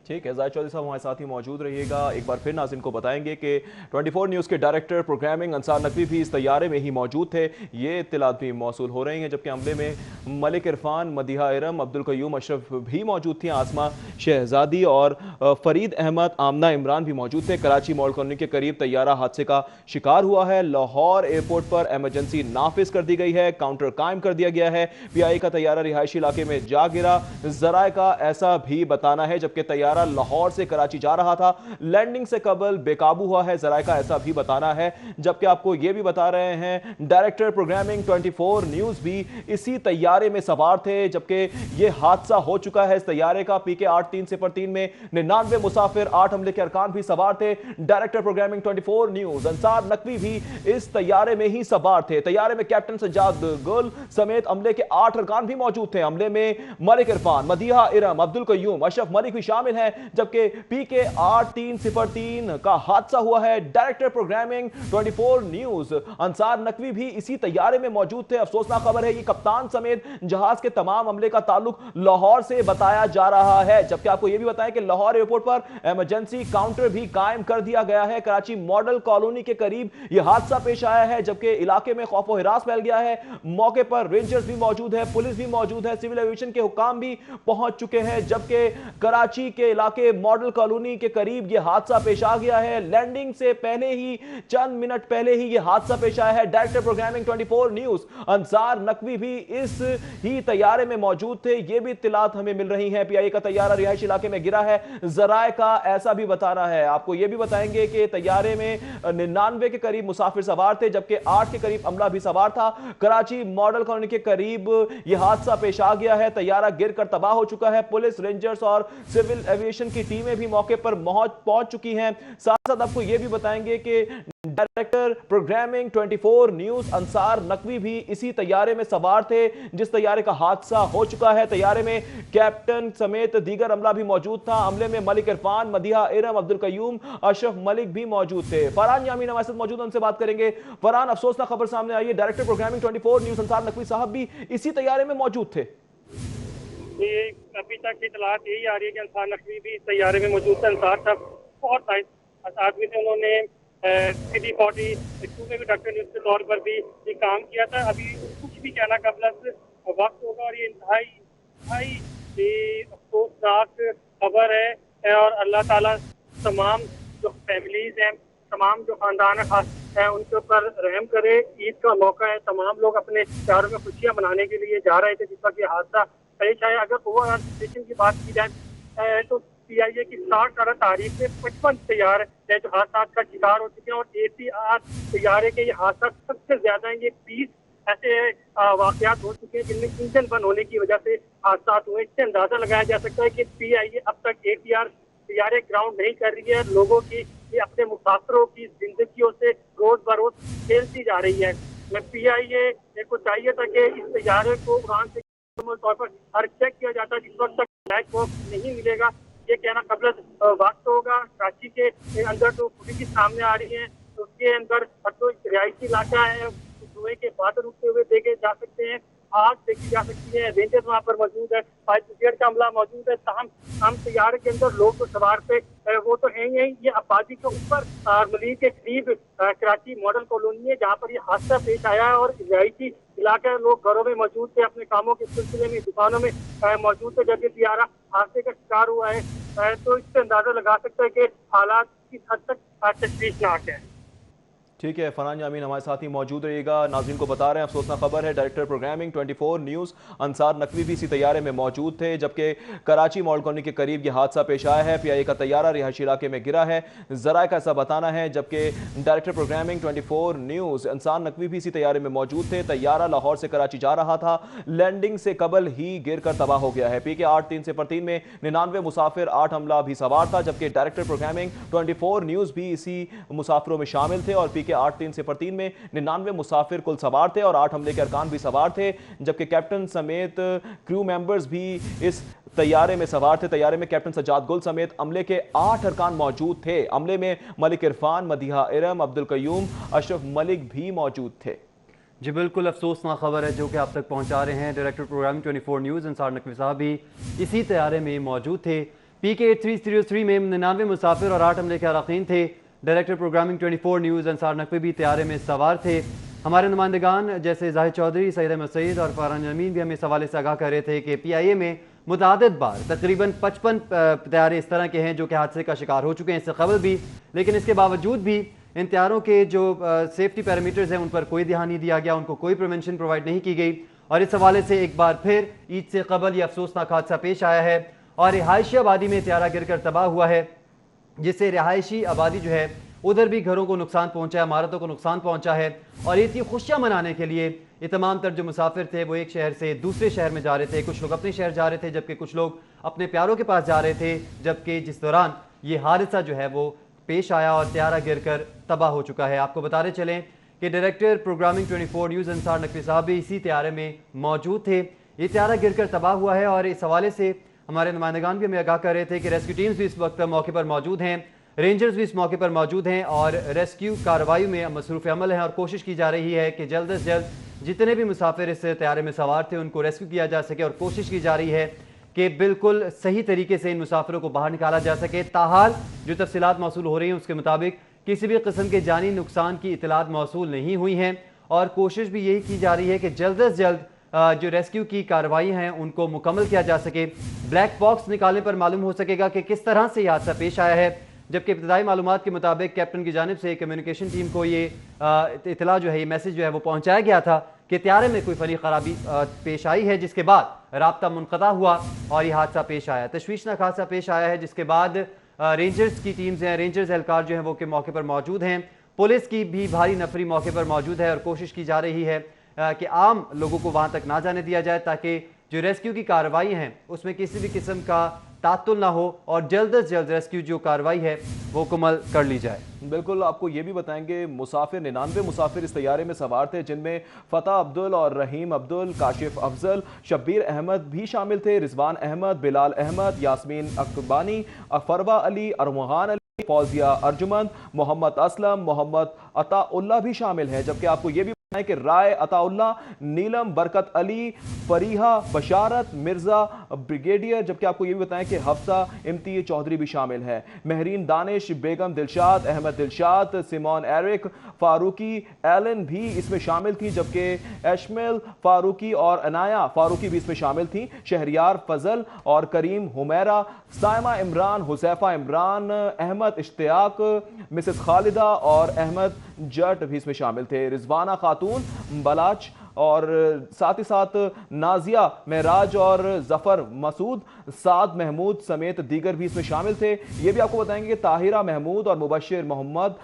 ठीक है, जाहिद चौधरी साहब हमारे साथ ही मौजूद रहिएगा। एक बार फिर नाज़रीन को बताएंगे कि 24 न्यूज़ के डायरेक्टर प्रोग्रामिंग अंसार नकवी भी इस तैयारे में ही मौजूद थे। ये इत्तलात भी मौसूल हो रही हैं, जबकि हमले में मलिक इरफान, मदीहा इरम, अब्दुल कयूम अशरफ भी मौजूद थी। आसमा शहजादी और फरीद अहमद, आमना इमरान भी मौजूद थे। कराची मॉल कॉलोनी के करीब तैयारा हादसे का शिकार हुआ है। लाहौर एयरपोर्ट पर एमरजेंसी नाफिज कर दी गई है, काउंटर कायम कर दिया गया है। PI का तैयारा रिहायशी इलाके में जा गिरा, जराए का ऐसा भी बताना है, जबकि तैयारा लाहौर से कराची जा रहा था, लैंडिंग से कबल बेकाबू हुआ है। जराए का ऐसा भी बताना है, जबकि आपको यह भी बता रहे हैं डायरेक्टर प्रोग्रामिंग 24 न्यूज़ भी इसी तैयारे में सवार थे, जबकि यह हादसा हो चुका है। इस तैयारे का PK 8303 में 99 मुसाफिर, 8 हमले के अरकान भी सवार थे। Director programming 24 news Ansar Naqvi भी इस तैयारे में ही सवार थे। तैयारे में कैप्टन सज्जाद गुल समेत अमले के 8 अरकान भी मौजूद थे। हमले में मलिक इरफान, मदीहा इरम, अब्दुल कयूम, अशरफ मलिक भी शामिल है, जबकि PK 8303 का हादसा हुआ है। Director programming 24 news Ansar Naqvi भी इसी तैयारे में मौजूद थे। अफसोसनाक खबर है कि कप्तान समेत जहाज के तमाम अमले का ताल्लुक लाहौर से बताया जा रहा है, जबकि आपको यह भी बताएं कि लाहौर एयरपोर्ट पर इमरजेंसी काउंटर भी कायम कर दिया गया है। कराची मॉडल कॉलोनी के करीब यह हादसा पेश आया है, जबकि इलाके में खौफ व हिरास फैल गया है। मौके पर रेंजर्स भी मौजूद है, पुलिस भी मौजूद है, सिविल एविएशन के हुकाम भी पहुंच चुके हैं, जबकि कराची के इलाके मॉडल कॉलोनी के करीब यह हादसा पेश आ गया है। लैंडिंग से पहले ही, चंद मिनट पहले ही यह हादसा पेश आया है। Director programming 24 news Ansar Naqvi भी इस ही तैयारे में मौजूद थे। यह भी इत्तलात हमें मिल रही है। PI का तैयारा रिहायशी इलाके में गिरा है, जराए का ऐसा भी बताना है। आपको यह भी बताएंगे कि तैयारे में 99 के करीब मुसाफिर सवार थे, जबकि 8 के करीब अमला भी सवार था। कराची मॉडल कॉलोनी के करीब यह हादसा पेश आ गया है। तैयारा गिरकर तबाह हो चुका है। पुलिस, रेंजर्स और सिविल एविएशन की टीमें भी मौके पर पहुंच चुकी हैं। साथ साथ आपको यह भी बताएंगे कि director programming 24 news Ansar Naqvi भी इसी तैयारे में सवार थे, जिस तैयारे का हादसा हो चुका है। तैयारे में कैप्टन समेत दीगर अमला भी मौजूद था। हमले में मलिक इरफान, मदीहा इरम, अब्दुल कयूम, अशरफ मलिक भी मौजूद थे। फरहान यामीन हमारे साथ मौजूद, उनसे बात करेंगे। फरहान, अफसोसनाक खबर सामने आई है, director programming 24 news Ansar Naqvi साहब भी इसी तैयारे में मौजूद थे। ये अभी तक की इतलात यही आ रही है कि अंसार नकवी भी इस तैयारे में मौजूद थे। अंसार साहब बहुत आदमी थे, उन्होंने CD42 में भी डॉक्टर न्यूज़ के तौर पर भी ये काम किया था। अभी कुछ भी कहना कबल वक्त होगा, और ये इंतहाई अफसोसनाक खबर है। और अल्लाह ताला तमाम जो फैमिलीज हैं, तमाम जो खानदान है, उनके ऊपर रहम करे। ईद का मौका है, तमाम लोग अपने त्योहारों में खुशियां मनाने के लिए जा रहे थे, जिस वक्त ये हादसा पेश आया। अगर ओवरऑल सिचुएशन की बात की जाए तो PIA की 60 तारीख में 55 तैयार है जो हादसा का शिकार हो चुके हैं, और ATR तैयारे के ये हादसा सबसे ज्यादा है। ये 20 ऐसे वाकयात हो चुके हैं जिनमें इंजन बंद होने की वजह से हादसा हुए। इससे अंदाजा लगाया जा सकता है कि PIA अब तक ATR तैयारे ग्राउंड नहीं कर रही है। लोगों की ये अपने मुसाफिरों की जिंदगियों से रोज बरोज खेलती जा रही है। मैं PIA को चाहिए था कि इस तैयारे को उड़ान से तौर पर हर चेक किया जाता है। जिस वक्त तक ब्लैक बॉक्स नहीं मिलेगा, ये कहना कबल वक्त होगा। कराची के अंदर जो फुटेज सामने आ रही है, तो उसके अंदर जो रिहायशी इलाका है, धुएं के बादल उठते हुए देखे जा सकते हैं, आग देखी जा सकती है। रेंजर्स वहाँ पर मौजूद है, फायर ब्रिगेड का अमला मौजूद है। हम तैयारे के अंदर लोग तो सवार थे, वो तो है ही। ये आबादी के ऊपर मलिक के करीब कराची मॉडल कॉलोनी है, जहाँ पर ये हादसा पेश आया है। और रिहायशी इलाके लोग घरों में मौजूद थे, अपने कामों के सिलसिले में दुकानों में मौजूद थे जब ये तैयारा हादसे का शिकार हुआ है। तो इससे अंदाजा लगा सकता है कि हालात किस हद तक तशवीशनाक है। ठीक है, फरहान यामीन हमारे साथ ही मौजूद रहिएगा। नाज़रीन को बता रहे हैं, अफसोसनाक खबर है, director programming 24 news Ansar Naqvi भी इसी तैयारे में मौजूद थे, जबकि कराची मॉल कॉलोनी के करीब यह हादसा पेश आया है। PIA का तैयारा रिहायशी इलाके में गिरा है, जराए का ऐसा बताना है, जबकि director programming 24 news Ansar Naqvi भी इसी तैयारे में मौजूद थे। तैयारा लाहौर से कराची जा रहा था, लैंडिंग से कबल ही गिर कर तबाह हो गया है। PK 8303 में 99 मुसाफिर, 8 हमला भी सवार था, जबकि डायरेक्टर प्रोग्रामिंग 24 न्यूज़ भी इसी मुसाफिरों में शामिल थे। और PK 8303 में 99 मुसाफिर कुल सवार थे और 8 हमले के अरकान भी सवार थे, जबकि कैप्टन समेत क्रू मेंबर्स भी इस तैयारे में सवार थे। तैयारे में कैप्टन सज्जाद गुल समेत अमले के 8 अरकान मौजूद थे। अमले में मलिक इरफान, मदीहा इरम, अब्दुल कयूम, अशरफ मलिक भी मौजूद थे। जी बिल्कुल अफसोसनाक खबर है जो कि आप तक पहुंचा रहे हैं। Director programming 24 news Ansar Naqvi साहब भी इसी तैयारे में मौजूद थे। PK8303 में 99 मुसाफिर और 8 अमले के अरकान थे। Director programming 24 news Ansar Naqvi भी तैयारे में सवार थे। हमारे नुमाइंदगान जैसे जाहिद चौधरी, सईद अहमद सईद और फरहान अमीन भी हमें इस हवाले से आगाह कर रहे थे कि PIA में मुतादिद बार तकरीबन 55 तैयारे इस तरह के हैं जो कि हादसे का शिकार हो चुके हैं, इससे कबल भी, लेकिन इसके बावजूद भी इन तैयारों के जो सेफ्टी पैरामीटर्स हैं उन पर कोई ध्यान नहीं दिया गया, उनको कोई प्रिवेंशन प्रोवाइड नहीं की गई। और इस हवाले से एक बार फिर ईद से कबल यह अफसोसनाक हादसा पेश आया है और रिहायशी आबादी में तैयारा गिरकर तबाह हुआ है, जिससे रिहायशी आबादी जो है उधर भी घरों को नुकसान पहुंचा है, इमारतों को नुकसान पहुंचा है। और ईद की खुशियां मनाने के लिए ये तमाम तर जो मुसाफिर थे वो एक शहर से दूसरे शहर में जा रहे थे, कुछ लोग अपने शहर जा रहे थे जबकि कुछ लोग अपने प्यारों के पास जा रहे थे, जबकि जिस दौरान ये हादसा जो है वो पेश आया और तैयारा गिरकर तबाह हो चुका है। आपको बताते चलें कि director programming 24 news Ansar Naqvi साहब भी इसी तैयारे में मौजूद थे। ये तैयारा गिरकर तबाह हुआ है और इस हवाले से हमारे नुमाइंदगान भी हमें आगाह कर रहे थे कि रेस्क्यू टीम्स भी इस वक्त मौके पर मौजूद हैं, रेंजर्स भी इस मौके पर मौजूद हैं और रेस्क्यू कार्रवाई में मसरूफ़ अमल है और कोशिश की जा रही है कि जल्द से जल्द जितने भी मुसाफिर इस तैयारे में सवार थे उनको रेस्क्यू किया जा सके और कोशिश की जा रही है कि बिल्कुल सही तरीके से इन मुसाफिरों को बाहर निकाला जा सके। ताहाल जो तफसीलात मौसूल हो रही हैं उसके मुताबिक किसी भी किस्म के जानी नुकसान की इतलात मौसूल नहीं हुई हैं और कोशिश भी यही की जा रही है कि जल्द से जल्द जो रेस्क्यू की कार्रवाई हैं उनको मुकम्मल किया जा सके। ब्लैक बॉक्स निकालने पर मालूम हो सकेगा कि किस तरह से यह हादसा पेश आया है, जबकि इब्तदाई मालूमात के मुताबिक कैप्टन की जानिब से कम्युनिकेशन टीम को ये इतला जो है, ये मैसेज जो है वो पहुँचाया गया था कि तैयारे में कोई फनी खराबी पेश आई है, जिसके बाद राब्ता मुनक़ता हुआ और यह हादसा पेश आया, तशवीशनाक हादसा पेश आया है। जिसके बाद रेंजर्स की टीम्स हैं, रेंजर्स एहलकार जो हैं वो के मौके पर मौजूद हैं, पुलिस की भी भारी नफरी मौके पर मौजूद है और कोशिश की जा रही है कि आम लोगों को वहाँ तक ना जाने दिया जाए ताकि जो रेस्क्यू की कार्रवाई हैं उसमें किसी भी किस्म का तातुल ना हो और जल्द से जल्द रेस्क्यू जो कार्रवाई है वो मुकम्मल कर ली जाए। बिल्कुल, आपको ये भी बताएंगे मुसाफिर 99 मुसाफिर इस तैयारे में सवार थे, जिनमें फ़तह अब्दुल और रहीम अब्दुल, काशिफ अफजल, शब्बीर अहमद भी शामिल थे, रिजवान अहमद, बिलाल अहमद, यास्मीन अकबानी, फरवा अली, अरमहान अली, फौजिया अर्जुमंद, मोहम्मद असलम, मोहम्मद अताउल्ला भी शामिल है। जबकि आपको ये भी है कि राय अताउल्ला, नीलम बरकत अली, फरीहा बशारत मिर्जा ब्रिगेडियर, जबकि आपको यह भी बताएं कि हफ्सा इम्तियाज चौधरी भी शामिल है, Mehreen Danish, Begum Dilshad, Ahmed Dilshad, Simon Eric, Farooqui Alan भी इसमें शामिल थी, जबकि एशमेल फारूकी और अनाया फारूकी भी इसमें शामिल थी, शहरियार फजल और करीम हुमैरा, साइमा इमरान, हुसैफा इमरान, अहमद इश्तियाक, मिसेस खालिदा और अहमद जट भी इसमें शामिल थे, रिजवाना खातून, बलाच और साथ ही साथ नाजिया महराज और जफर मसूद, साद महमूद समेत दीगर भी इसमें शामिल थे। ये भी आपको बताएंगे कि ताहिरा महमूद और मुबशिर मोहम्मद,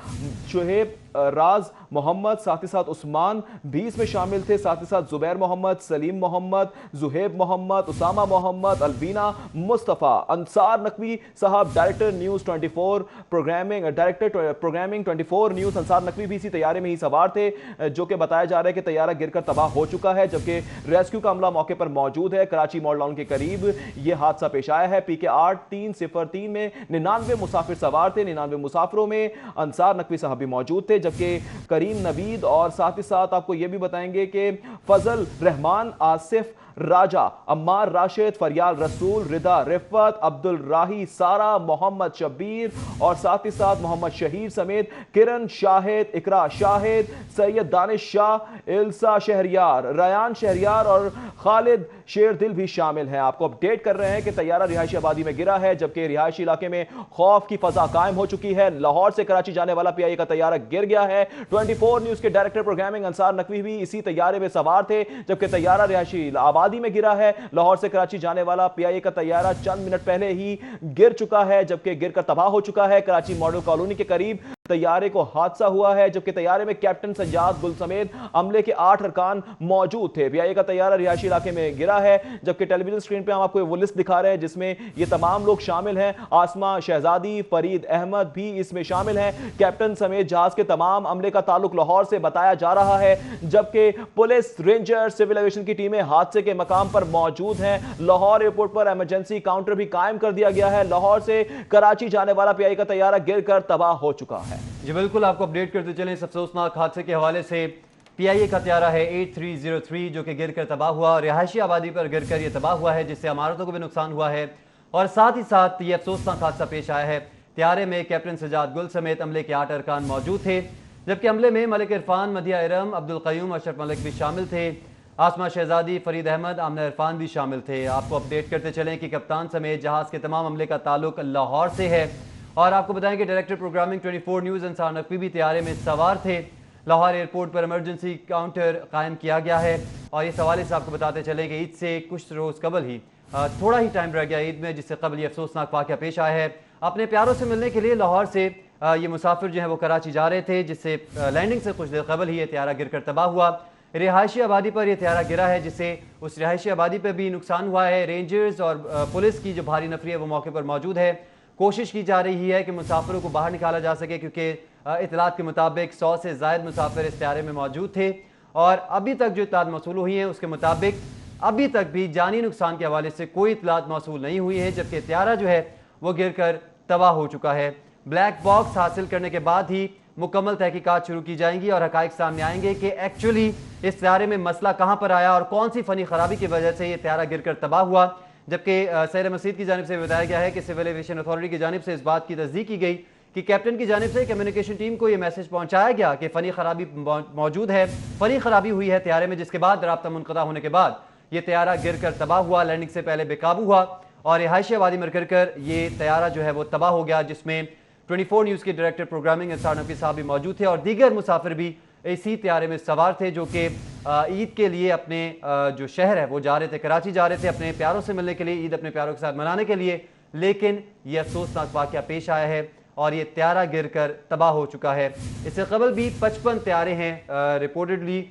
शुहेब राज मोहम्मद, साथ ही साथ उस्मान भी इसमें शामिल थे, साथ ही साथ जुबैर मोहम्मद, सलीम मोहम्मद, जुहेब मोहम्मद, उसामा मोहम्मद, अलबीना मुस्तफ़ा। अंसार नकवी साहब director news 24 programming 24 news Ansar Naqvi भी इसी तैयारे में ही सवार थे, जो कि बताया जा रहा है कि तैयारा गिरकर तबाह हो चुका है, जबकि रेस्क्यू का अमला मौके पर मौजूद है। कराची मॉडल टाउन के करीब यह हादसा पेश आया है। PK 8303 में 99 मुसाफिर सवार थे, 99 मुसाफिरों में अंसार नकवी साहब भी मौजूद थे, जबकि करीम नवीद और साथ ही साथ आपको यह भी बताएंगे कि फजल रहमान, आसिफ राजा, अम्मार राशिद, फरियाल रसूल, रिदा रिफत, अब्दुल राही, सारा, मोहम्मद शब्बीर और साथ ही साथ मोहम्मद शहीर समेत किरण शाहिद, इकरा शाहिद, सैयद दानिश शाह, इल्सा शहरियार, रयान शहरियार और खालिद शेरदिल भी शामिल हैं। आपको अपडेट कर रहे हैं कि तैयारा रिहायशी आबादी में गिरा है, जबकि रिहायशी इलाके में खौफ की फजा कायम हो चुकी है। लाहौर से कराची जाने वाला PIA का तैयारा गिर गया है। 24 न्यूज़ के डायरेक्टर प्रोग्रामिंग अंसार नकवी भी इसी तैयारे में सवार थे, जबकि तैयारा रिहायशी आबादी में गिरा है। लाहौर से कराची जाने वाला PIA का तैयारा चंद मिनट पहले ही गिर चुका है, जबकि गिरकर तबाह हो चुका है। कराची मॉडल कॉलोनी के करीब तैयारे को हादसा हुआ है, जबकि तैयारे में कैप्टन सज्जाद गुल समेत अमले के 8 अरकान मौजूद थे। PIA का तैयारा रिहायशी इलाके में गिरा है, जबकि टेलीविजन स्क्रीन पे हम आपको वो लिस्ट दिखा रहे हैं जिसमें ये तमाम लोग शामिल हैं। आसमा शहजादी, फरीद अहमद भी इसमें शामिल हैं। कैप्टन समेत जहाज के तमाम अमले का ताल्लुक लाहौर से बताया जा रहा है, जबकि पुलिस, रेंजर, सिविल एविएशन की टीमें हादसे के मकाम पर मौजूद हैं। लाहौर एयरपोर्ट पर इमरजेंसी काउंटर भी कायम कर दिया गया है। लाहौर से कराची जाने वाला PIA का तैयारा गिरकर तबाह हो चुका है। जी बिल्कुल, आपको अपडेट करते चलें इस अफसोसनाक हादसे के हवाले से। PIA का तैयारा है 8303 जो कि गिरकर तबाह हुआ और रिहायशी आबादी पर गिरकर यह तबाह हुआ है, जिससे इमारतों को भी नुकसान हुआ है और साथ ही साथ ये अफसोसनाक हादसा पेश आया है। त्यारे में कैप्टन सजाद गुल समेत अमले के 8 अरकान मौजूद थे, जबकि अमले में मलिक इरफान, मदिया इरम, अब्दुल क़य्यूम, अशरफ मलिक भी शामिल थे। आसमा शहजादी, फरीद अहमद, आमना इरफान भी शामिल थे। आपको अपडेट करते चलें कि कप्तान समेत जहाज़ के तमाम अमले का ताल्लुक लाहौर से है। और आपको बताएं कि director programming 24 news Ansar Naqvi भी तैयारे में सवार थे। लाहौर एयरपोर्ट पर इमरजेंसी काउंटर कायम किया गया है। और इस हवाले से आपको बताते चलें कि ईद से कुछ रोज़ कबल ही थोड़ा ही टाइम रह गया ईद में, जिससे कबल ये अफसोसनाक वाक़या पेश आया है। अपने प्यारों से मिलने के लिए लाहौर से ये मुसाफिर जो हैं वो कराची जा रहे थे, जिससे लैंडिंग से कुछ देर कबल ही ये त्यारा गिरकर तबाह हुआ। रिहायशी आबादी पर यह त्यारा गिरा है, जिससे उस रिहायशी आबादी पर भी नुकसान हुआ है। रेंजर्स और पुलिस की जो भारी नफरी है वो मौके पर मौजूद है। कोशिश की जा रही है कि मुसाफिरों को बाहर निकाला जा सके, क्योंकि इतलात के मुताबिक 100 से ज़ायद मुसाफिर इस त्यारे में मौजूद थे। और अभी तक जो इतलात मौसूल हुई हैं उसके मुताबिक अभी तक भी जानी नुकसान के हवाले से कोई इतलात मौसूल नहीं हुई है, जबकि त्यारा जो है वो गिर कर तबाह हो चुका है। ब्लैक बॉक्स हासिल करने के बाद ही मुकम्मल तहकीकात शुरू की जाएंगी और हकाइक सामने आएंगे कि एक्चुअली इस त्यारे में मसला कहाँ पर आया और कौन सी फ़नी खराबी की वजह से ये त्यारा गिर कर तबाह हुआ। जबकि सैर मसीद की जानिब से बताया गया है कि सिविल एविएशन अथॉरिटी की जानिब से इस बात की तस्दीक की गई कि कैप्टन की जानिब से कम्युनिकेशन टीम को यह मैसेज पहुंचाया गया कि फ़नी खराबी मौजूद है, फ़नी खराबी हुई है त्यारे में, जिसके बाद राब्ता मुनक़ता होने के बाद ये त्यारा गिर कर तबाह हुआ। लैंडिंग से पहले बेकाबू हुआ और रिहायशी आबादी में गिर कर ये त्यारा जो है वो तबाह हो गया, जिसमें 24 न्यूज़ के डायरेक्टर प्रोग्रामिंग अंसार नकवी साहब भी मौजूद थे और दीगर मुसाफिर भी इसी त्यारे में सवार थे, जो कि ईद के लिए अपने जो शहर है वो जा रहे थे, कराची जा रहे थे अपने प्यारों से मिलने के लिए, ईद अपने प्यारों के साथ मनाने के लिए। लेकिन यह अफसोसनाक वाक़या पेश आया है और ये त्यारा गिर कर तबाह हो चुका है। इससे कबल भी 55 त्यारे हैं रिपोर्टेडली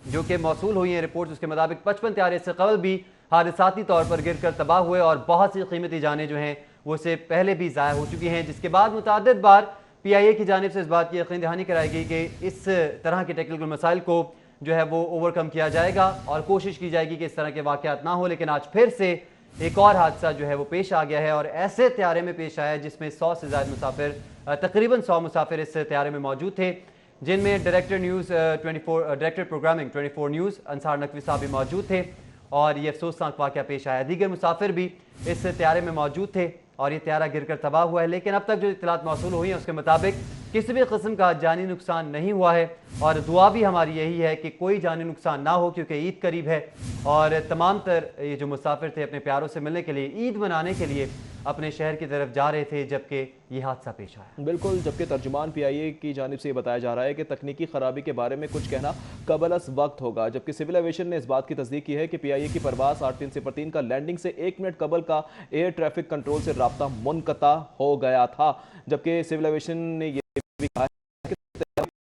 जो कि मौसूल हुई हैं रिपोर्ट, उसके मुताबिक 55 त्यारे इससे कबल भी हादसाती तौर पर गिर कर तबाह हुए और बहुत सी कीमती जानें जो हैं वो इससे पहले भी ज़ाया हो चुकी हैं, जिसके बाद मुतअद्दिद बार PIA की जानिब से इस बात की यकीन दहानी कराई गई कि इस तरह के टेक्निकल मसाइल को जो है वो ओवरकम किया जाएगा और कोशिश की जाएगी कि इस तरह के वाक़यात ना हो। लेकिन आज फिर से एक और हादसा जो है वो पेश आ गया है और ऐसे त्यारे में पेश आया है जिसमें 100 से ज़्यादा मुसाफिर, तकरीबन 100 मुसाफिर इस त्यारे में मौजूद थे, जिनमें director programming 24 news Ansar Naqvi साहब भी मौजूद थे और ये अफसोसनाक वाक़या पेश आया। दीगर मुसाफिर भी इस त्यारे में मौजूद थे और ये त्यारा गिरकर तबाह हुआ है। लेकिन अब तक जो इत्तलात मौसूल हुई हैं उसके मुताबिक किसी भी किस्म का जानी नुकसान नहीं हुआ है और दुआ भी हमारी यही है कि कोई जानी नुकसान ना हो, क्योंकि ईद करीब है और तमाम तर ये जो मुसाफिर थे अपने प्यारों से मिलने के लिए, ईद मनाने के लिए अपने शहर की तरफ जा रहे थे, जबकि ये हादसा पेश आया। बिल्कुल, जबकि तर्जुमान PIA की जानिब से ये बताया जा रहा है कि तकनीकी खराबी के बारे में कुछ कहना कबल वक्त होगा, जबकि सिविल एविएशन ने इस बात की तस्दीक की है कि PIA की परवाज़ 8-3 का लैंडिंग से 1 मिनट कबल का एयर ट्रैफिक कंट्रोल से राब्ता मुनक़ता हो गया था। जबकि सिविल एविएशन ने यह भी कहा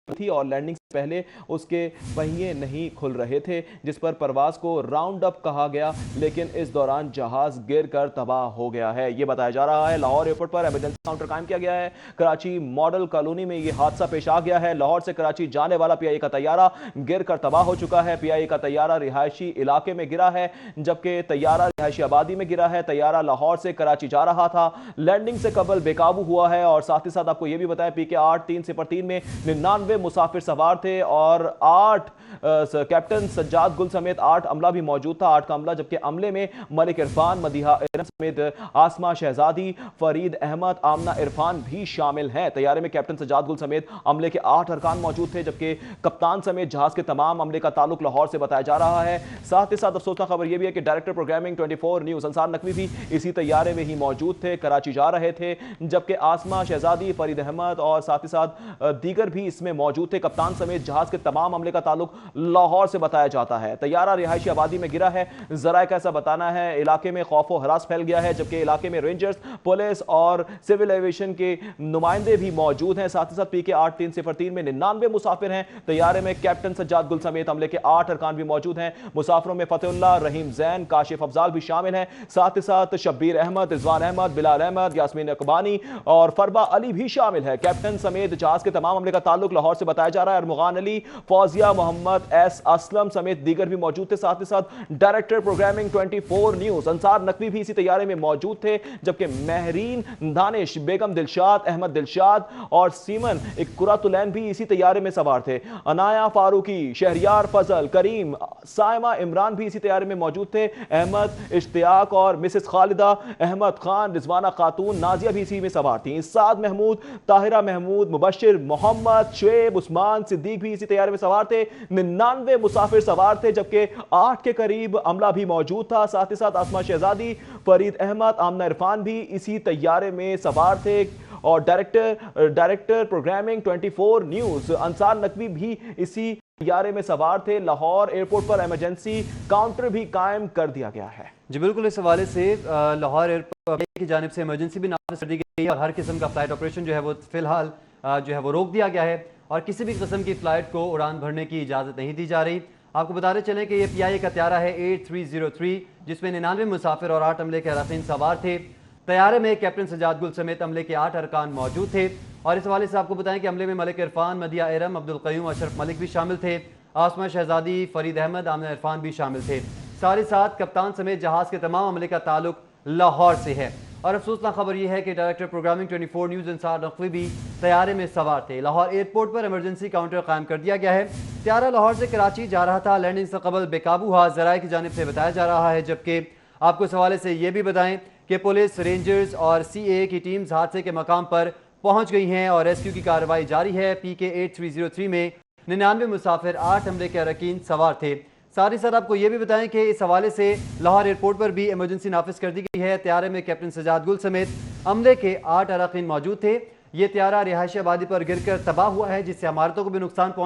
थी और लैंडिंग से पहले उसके पहिए नहीं खुल रहे थे, जिस पर परवाज को राउंड अप कहा गया, लेकिन इस दौरान जहाज गिर कर तबाह हो गया है। यह बताया जा रहा है लाहौर एयरपोर्ट पर इमरजेंसी काउंटर कायम किया गया है। कराची मॉडल कॉलोनी में यह हादसा पेश आ गया है। लाहौर से कराची जाने वाला PIA का तैयारा गिर कर तबाह हो चुका है। PIA का तैयारा रिहायशी इलाके में गिरा है, जबकि तैयारा रिहायशी आबादी में गिरा है। तैयारा लाहौर से कराची जा रहा था, लैंडिंग से कबल बेकाबू हुआ है और साथ ही साथ आपको यह भी बताया PK 8-3 में 99 मुसाफिर सवार थे और 8 कैप्टन सज्जाद गुल समेत 8 अमला भी मौजूद था, 8 का अमला, जबकि अमले में मलिक इरफान, मदिहा इरम समेत आसमा शहजादी, फरीद अहमद, आमना इरफान भी शामिल हैं। तैयारे में कैप्टन सज्जाद गुल समेत अमले के 8 अरकान मौजूद थे, जबकि कप्तान समेत जहाज के तमाम अमले का ताल्लुक लाहौर से बताया जा रहा है। साथ ही साथ अफसोसनाक खबर यह भी है कि director programming 24 news Ansar Naqvi भी इसी तैयारे में ही मौजूद थे, कराची जा रहे थे, जबकि आसमा शहजादी, फरीद अहमद और साथ ही साथ दीगर भी इसमें मौजूद थे। कप्तान समेत जहाज के तमाम अमले का ताल्लुक लाहौर से बताया जाता है। तैयारा रिहायशी आबादी में गिरा है, जराए कैसा बताना है, इलाके में खौफ व हरास फैल गया है, जबकि इलाके में रेंजर्स, पुलिस और सिविल एविएशन के नुमाइंदे भी मौजूद हैं। साथ ही साथ PK 8-3 में 99 मुसाफिर हैं। तैयारे में कैप्टन सज्जाद गुल समेत अमले के 8 अरकान भी मौजूद हैं। मुसाफिरों में फतेहुल्लाह, रहीम जैन, काशिफ अफजाल भी शामिल हैं। साथ ही साथ शब्बीर अहमद, रिजवान अहमद, बिलाल अहमद, यास्मीन अकबानी और फरबा अली भी शामिल है। कैप्टन समेत जहाज के तमाम अमले का ताल्लुक लाहौर से से बताया जा रहा है अरमुगान अली, फौजिया, मोहम्मद एस असलम समेत दीगर भी मौजूद थे। साथ ही साथ director programming 24 news Ansar Naqvi भी इसी तैयारे में मौजूद थे, जबकि महरीन दानिश, बेगम दिलशाद, अहमद दिलशाद और सीमन इकुरातुलैन भी इसी तैयारे में सवार थे। अनाया फारूकी, शहरियार फजल, करीम, साइमा इमरान भी इसी तैयारे में मौजूद थे। अहमद इश्तियाक और मिसेस खालिदा, अहमद खान, रिजवाना खातून, नाजिया भी इसी में सवार थी। साद महमूद, ताहिरा महमूद, मुबशिर मोहम्मद, शुएब, उस्मान, सिद्दीक भी इसी तैयारे में सवार थे। 99 मुसाफिर सवार थे, जबकि 8 के करीब अमला भी मौजूद था। साथ ही साथ आसमा शहजादी, फरीद अहमद, आमना इरफान भी इसी तैयारे में सवार थे। और director programming 24 news Ansar Naqvi भी इसी तैयारे में सवार थे। लाहौर एयरपोर्ट पर इमरजेंसी काउंटर भी कायम कर दिया गया है। जी बिल्कुल, इस हवाले से लाहौर एयरपोर्ट की जानिब से इमरजेंसी भी नाफिज कर दी गई है और हर किस्म का फ्लाइट ऑपरेशन जो है वो फिलहाल जो है वो रोक दिया गया है और किसी भी किस्म की फ़्लाइट को उड़ान भरने की इजाज़त नहीं दी जा रही। आपको बताते चलें कि ये PIA का त्यारा है 8303, जिसमें 99 मुसाफिर और 8 अमले के अरकान सवार थे। तैयारे में कैप्टन सजाद गुल समेत अमले के 8 अरकान मौजूद थे। और इस हवाले से आपको बताएं कि अमले में मलिक इरफान, मदिया एरम, अब्दुल क़य्यूम, अशरफ मलिक भी शामिल थे। आसमा शहजादी, फरीद अहमद, आमना इरफान भी शामिल थे। साथ ही साथ कप्तान समेत जहाज़ के तमाम अमले का ताल्लुक लाहौर से है। और अफसोसनाक खबर यह है कि director programming 24 news Ansar Naqvi भी तैयारे में सवार थे। लाहौर एयरपोर्ट पर इमरजेंसी काउंटर कायम कर दिया गया है। त्यारा लाहौर से कराची जा रहा था, लैंडिंग से कबल बेकाबू हुआ, ज़राए की जानिब से बताया जा रहा है। जबकि आपको इस हवाले से यह भी बताएं कि पुलिस, रेंजर्स और CAA की टीम्स हादसे के मकाम पर पहुंच गई हैं और रेस्क्यू की कार्रवाई जारी है। PK 8303 में 99 मुसाफिर, 8 अमले के अरकान सवार थे। साथ ही साथ आपको ये भी बताएं कि इस हवाले से लाहौर एयरपोर्ट पर भी इमरजेंसी नाफिज कर दी गई है। त्यारे में कैप्टन सजाद गुल समेत अमले के 8 अरकान मौजूद थे। ये त्यारा रिहायशी आबादी पर गिरकर तबाह हुआ है, जिससे इमारतों को भी नुकसान पहुंचा।